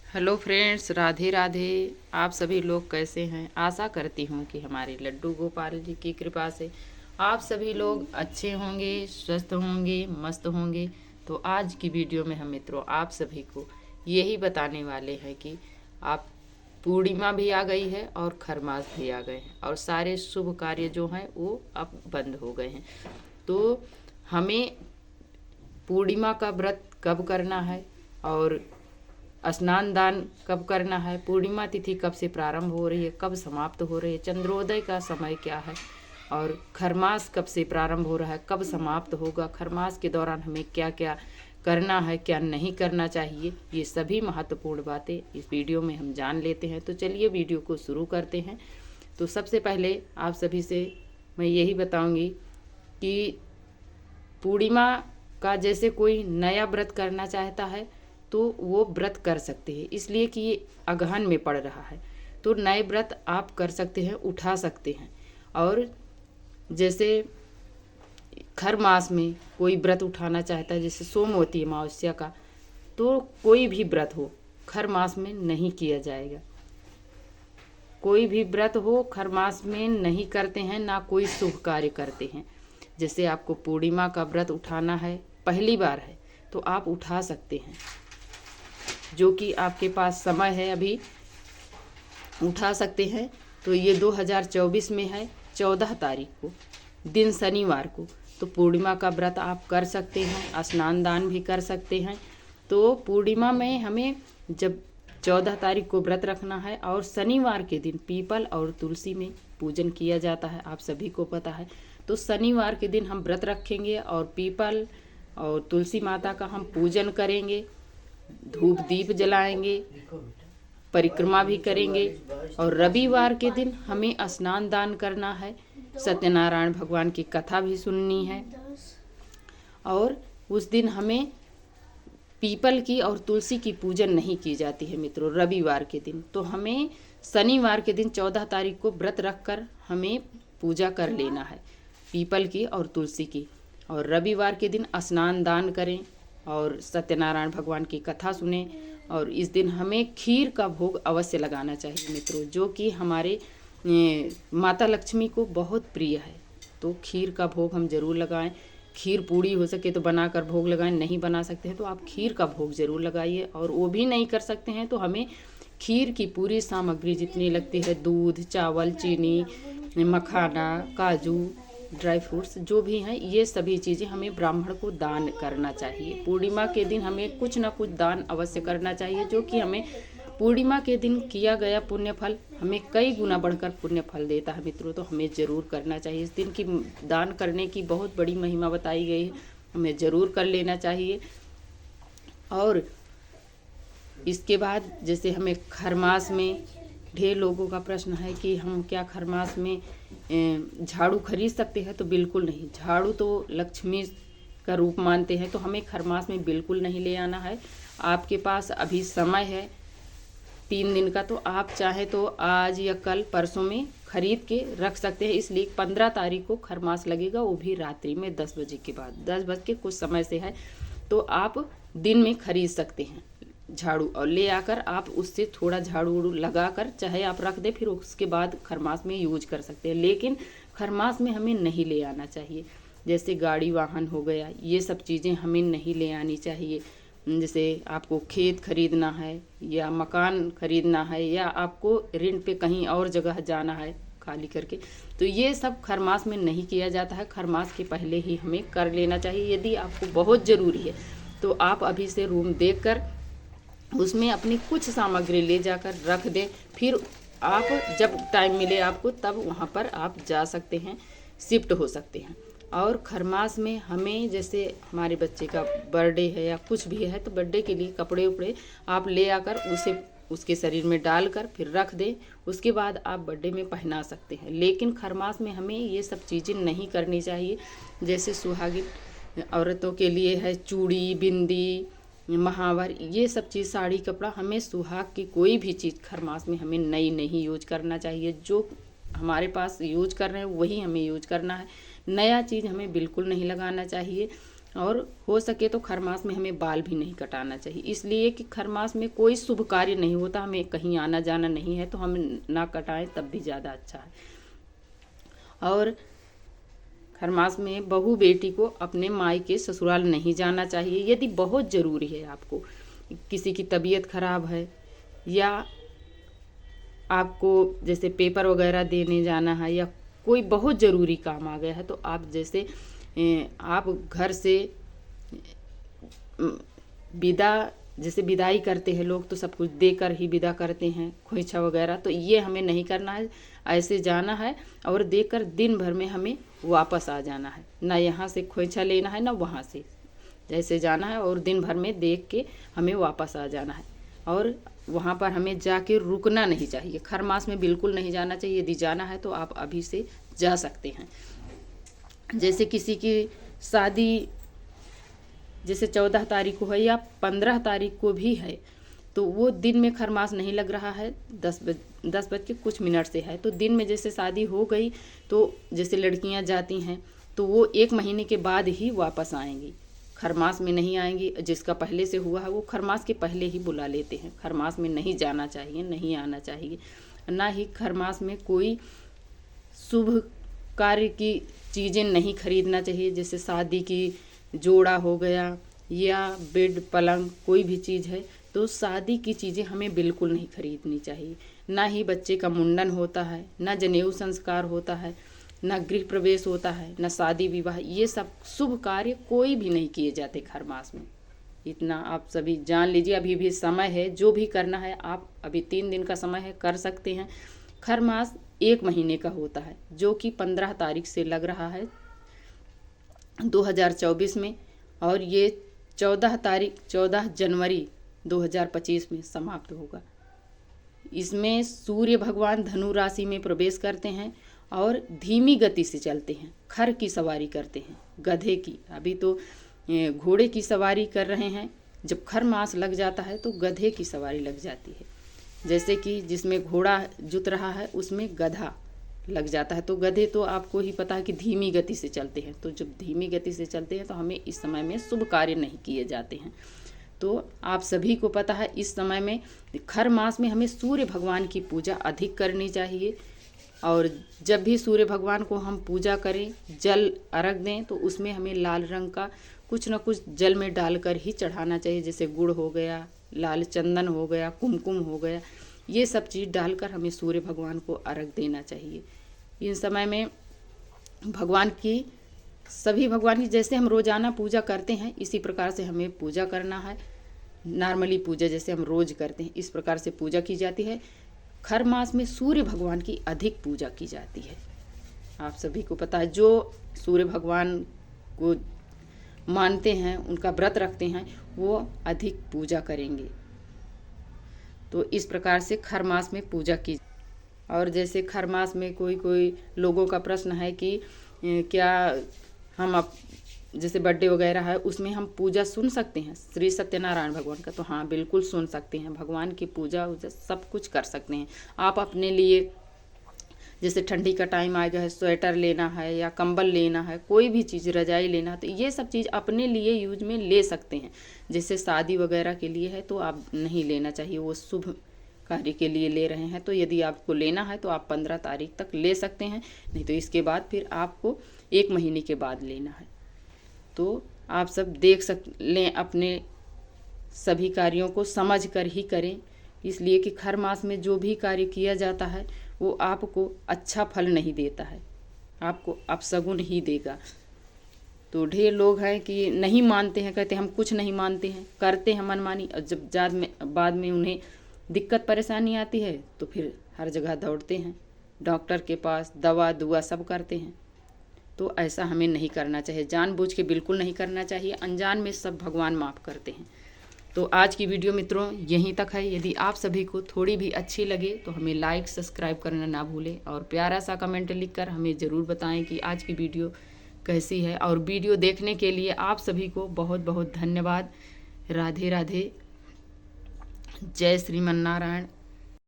Hello friends, Radhe Radhe. आप सभी लोग कैसे हैं? आशा करती हूँ कि हमारे लड्डू गोपाल जी की कृपा से आप सभी लोग अच्छे होंगे, स्वस्थ होंगे, मस्त होंगे। तो आज की वीडियो में हम मित्रों आप सभी को यही बताने वाले हैं कि आप पूर्णिमा भी आ गई है और खरमास भी आ गए हैं और सारे शुभ कार्य जो हैं वो अब बंद हो गए हैं। तो हमें पूर्णिमा का व्रत कब करना है और स्नान दान कब करना है, पूर्णिमा तिथि कब से प्रारंभ हो रही है, कब समाप्त हो रही है, चंद्रोदय का समय क्या है और खरमास कब से प्रारंभ हो रहा है, कब समाप्त होगा, खरमास के दौरान हमें क्या क्या करना है, क्या नहीं करना चाहिए, ये सभी महत्वपूर्ण बातें इस वीडियो में हम जान लेते हैं। तो चलिए वीडियो को शुरू करते हैं। तो सबसे पहले आप सभी से मैं यही बताऊंगी कि पूर्णिमा का जैसे कोई नया व्रत करना चाहता है तो वो व्रत कर सकते हैं, इसलिए कि ये अगहन में पड़ रहा है। तो नए व्रत आप कर सकते हैं, उठा सकते हैं। और जैसे खर मास में कोई व्रत उठाना चाहता है, जैसे सोमवती अमावस्या का, तो कोई भी व्रत हो खर मास में नहीं किया जाएगा। कोई भी व्रत हो खर मास में नहीं करते हैं, ना कोई शुभ कार्य करते हैं। जैसे आपको पूर्णिमा का व्रत उठाना है, पहली बार है तो आप उठा सकते हैं, जो कि आपके पास समय है अभी उठा सकते हैं। तो ये 2024 में है, 14 तारीख को दिन शनिवार को। तो पूर्णिमा का व्रत आप कर सकते हैं, स्नान दान भी कर सकते हैं। तो पूर्णिमा में हमें जब 14 तारीख को व्रत रखना है और शनिवार के दिन पीपल और तुलसी में पूजन किया जाता है, आप सभी को पता है। तो शनिवार के दिन हम व्रत रखेंगे और पीपल और तुलसी माता का हम पूजन करेंगे, धूप दीप जलाएंगे, परिक्रमा भी करेंगे। और रविवार के दिन हमें स्नान दान करना है, सत्यनारायण भगवान की कथा भी सुननी है। और उस दिन हमें पीपल की और तुलसी की पूजन नहीं की जाती है मित्रों, रविवार के दिन। तो हमें शनिवार के दिन 14 तारीख को व्रत रखकर हमें पूजा कर लेना है पीपल की और तुलसी की। और रविवार के दिन स्नान दान करें और सत्यनारायण भगवान की कथा सुने। और इस दिन हमें खीर का भोग अवश्य लगाना चाहिए मित्रों, जो कि हमारे माता लक्ष्मी को बहुत प्रिय है। तो खीर का भोग हम जरूर लगाएं। खीर पूड़ी हो सके तो बनाकर भोग लगाएं, नहीं बना सकते हैं तो आप खीर का भोग जरूर लगाइए। और वो भी नहीं कर सकते हैं तो हमें खीर की पूरी सामग्री जितनी लगती है, दूध, चावल, चीनी, मखाना, काजू, ड्राई फ्रूट्स जो भी हैं, ये सभी चीज़ें हमें ब्राह्मण को दान करना चाहिए। पूर्णिमा के दिन हमें कुछ ना कुछ दान अवश्य करना चाहिए, जो कि हमें पूर्णिमा के दिन किया गया पुण्य फल हमें कई गुना बढ़कर पुण्य फल देता है मित्रों। तो हमें ज़रूर करना चाहिए। इस दिन की दान करने की बहुत बड़ी महिमा बताई गई है, हमें ज़रूर कर लेना चाहिए। और इसके बाद जैसे हमें खरमास में ढेर लोगों का प्रश्न है कि हम क्या खरमास में झाड़ू खरीद सकते हैं? तो बिल्कुल नहीं। झाड़ू तो लक्ष्मी का रूप मानते हैं, तो हमें खरमास में बिल्कुल नहीं ले आना है। आपके पास अभी समय है 3 दिन का, तो आप चाहे तो आज या कल परसों में खरीद के रख सकते हैं। इसलिए 15 तारीख को खरमास लगेगा, वो भी रात्रि में 10 बजे के बाद, 10 बज के कुछ समय से है। तो आप दिन में खरीद सकते हैं झाड़ू और ले आकर आप उससे थोड़ा झाड़ू उड़ू लगा कर चाहे आप रख दें, फिर उसके बाद खरमास में यूज कर सकते हैं। लेकिन खरमास में हमें नहीं ले आना चाहिए। जैसे गाड़ी वाहन हो गया, ये सब चीज़ें हमें नहीं ले आनी चाहिए। जैसे आपको खेत खरीदना है या मकान खरीदना है या आपको रेंट पे कहीं और जगह जाना है खाली करके, तो ये सब खरमास में नहीं किया जाता है। खरमास के पहले ही हमें कर लेना चाहिए। यदि आपको बहुत ज़रूरी है तो आप अभी से रूम देख कर उसमें अपनी कुछ सामग्री ले जाकर रख दें, फिर आप जब टाइम मिले आपको तब वहाँ पर आप जा सकते हैं, शिफ्ट हो सकते हैं। और खरमास में हमें जैसे हमारे बच्चे का बर्थडे है या कुछ भी है, तो बर्थडे के लिए कपड़े उपड़े आप ले आकर उसे उसके शरीर में डालकर फिर रख दें, उसके बाद आप बर्थडे में पहना सकते हैं। लेकिन खरमास में हमें ये सब चीज़ें नहीं करनी चाहिए। जैसे सुहागिन औरतों के लिए है चूड़ी, बिंदी, महावर, ये सब चीज़, साड़ी, कपड़ा, हमें सुहाग की कोई भी चीज़ खरमास में हमें नई नहीं यूज करना चाहिए। जो हमारे पास यूज कर रहे हैं वही हमें यूज करना है। नया चीज़ हमें बिल्कुल नहीं लगाना चाहिए। और हो सके तो खरमास में हमें बाल भी नहीं कटाना चाहिए, इसलिए कि खरमास में कोई शुभ कार्य नहीं होता, हमें कहीं आना जाना नहीं है, तो हम ना कटाएं तब भी ज़्यादा अच्छा है। और खरमास में बहू बेटी को अपने मायके ससुराल नहीं जाना चाहिए। यदि बहुत ज़रूरी है, आपको किसी की तबीयत खराब है या आपको जैसे पेपर वगैरह देने जाना है या कोई बहुत ज़रूरी काम आ गया है, तो आप जैसे आप घर से विदा जैसे विदाई करते हैं लोग, तो सब कुछ देकर ही विदा करते हैं, खोइछा वगैरह, तो ये हमें नहीं करना है। ऐसे जाना है और देकर दिन भर में हमें वापस आ जाना है, ना यहाँ से खोइछा लेना है ना वहाँ से, जैसे जाना है और दिन भर में देख के हमें वापस आ जाना है। और वहाँ पर हमें जाके रुकना नहीं चाहिए, खरमास में बिल्कुल नहीं जाना चाहिए। यदि जाना है तो आप अभी से जा सकते हैं। जैसे किसी की शादी जैसे 14 तारीख को है या 15 तारीख को भी है, तो वो दिन में खरमास नहीं लग रहा है, 10 बज के कुछ मिनट से है, तो दिन में जैसे शादी हो गई, तो जैसे लड़कियां जाती हैं तो वो 1 महीने के बाद ही वापस आएंगी, खरमास में नहीं आएंगी। जिसका पहले से हुआ है वो खरमास के पहले ही बुला लेते हैं। खरमास में नहीं जाना चाहिए, नहीं आना चाहिए। ना ही खरमास में कोई शुभ कार्य की चीज़ें नहीं खरीदना चाहिए, जैसे शादी की जोड़ा हो गया या बेड पलंग, कोई भी चीज़ है तो शादी की चीज़ें हमें बिल्कुल नहीं खरीदनी चाहिए। ना ही बच्चे का मुंडन होता है, ना जनेऊ संस्कार होता है, ना गृह प्रवेश होता है, ना शादी विवाह, ये सब शुभ कार्य कोई भी नहीं किए जाते खरमास में। इतना आप सभी जान लीजिए। अभी भी समय है, जो भी करना है आप अभी 3 दिन का समय है, कर सकते हैं। खरमास 1 महीने का होता है, जो कि 15 तारीख से लग रहा है 2024 में, और ये 14 जनवरी 2025 में समाप्त होगा। इसमें सूर्य भगवान धनु राशि में प्रवेश करते हैं और धीमी गति से चलते हैं, खर की सवारी करते हैं, गधे की। अभी तो घोड़े की सवारी कर रहे हैं, जब खर मास लग जाता है तो गधे की सवारी लग जाती है। जैसे कि जिसमें घोड़ा जुत रहा है उसमें गधा लग जाता है। तो गधे तो आपको ही पता है कि धीमी गति से चलते हैं, तो जब धीमी गति से चलते हैं तो हमें इस समय में शुभ कार्य नहीं किए जाते हैं। तो आप सभी को पता है इस समय में खर मास में हमें सूर्य भगवान की पूजा अधिक करनी चाहिए। और जब भी सूर्य भगवान को हम पूजा करें, जल अर्घ दें, तो उसमें हमें लाल रंग का कुछ न कुछ जल में डालकर ही चढ़ाना चाहिए, जैसे गुड़ हो गया, लाल चंदन हो गया, कुमकुम हो गया, ये सब चीज़ डालकर हमें सूर्य भगवान को अर्घ देना चाहिए। इन समय में भगवान की सभी भगवान की जैसे हम रोज़ाना पूजा करते हैं, इसी प्रकार से हमें पूजा करना है। नॉर्मली पूजा जैसे हम रोज़ करते हैं, इस प्रकार से पूजा की जाती है। खर मास में सूर्य भगवान की अधिक पूजा की जाती है। आप सभी को पता है, जो सूर्य भगवान को मानते हैं, उनका व्रत रखते हैं, वो अधिक पूजा करेंगे। तो इस प्रकार से खर मास में पूजा की। और जैसे खर मास में कोई लोगों का प्रश्न है कि क्या हम जैसे बर्थडे वगैरह है उसमें हम पूजा सुन सकते हैं श्री सत्यनारायण भगवान का? तो हाँ, बिल्कुल सुन सकते हैं। भगवान की पूजा सब कुछ कर सकते हैं। आप अपने लिए जैसे ठंडी का टाइम आ गया है, स्वेटर लेना है या कंबल लेना है, कोई भी चीज़, रजाई लेना है, तो ये सब चीज़ अपने लिए यूज में ले सकते हैं। जैसे शादी वगैरह के लिए है तो आप नहीं लेना चाहिए, वो शुभ कार्य के लिए ले रहे हैं। तो यदि आपको लेना है तो आप 15 तारीख तक ले सकते हैं, नहीं तो इसके बाद फिर आपको 1 महीने के बाद लेना है। तो आप सब देख लें, अपने सभी कार्यों को समझ कर ही करें, इसलिए कि खर मास में जो भी कार्य किया जाता है वो आपको अच्छा फल नहीं देता है, आपको अपशगुन ही देगा। तो ढेर लोग हैं कि नहीं मानते हैं, कहते हैं हम कुछ नहीं मानते हैं, करते हैं मनमानी, और जब बाद में उन्हें दिक्कत परेशानी आती है तो फिर हर जगह दौड़ते हैं, डॉक्टर के पास दवा दुआ सब करते हैं। तो ऐसा हमें नहीं करना चाहिए, जानबूझ के बिल्कुल नहीं करना चाहिए। अनजान में सब भगवान माफ़ करते हैं। तो आज की वीडियो मित्रों यहीं तक है। यदि आप सभी को थोड़ी भी अच्छी लगे तो हमें लाइक सब्सक्राइब करना ना भूलें, और प्यारा सा कमेंट लिखकर हमें ज़रूर बताएं कि आज की वीडियो कैसी है। और वीडियो देखने के लिए आप सभी को बहुत बहुत धन्यवाद। राधे राधे। जय श्रीमन नारायण।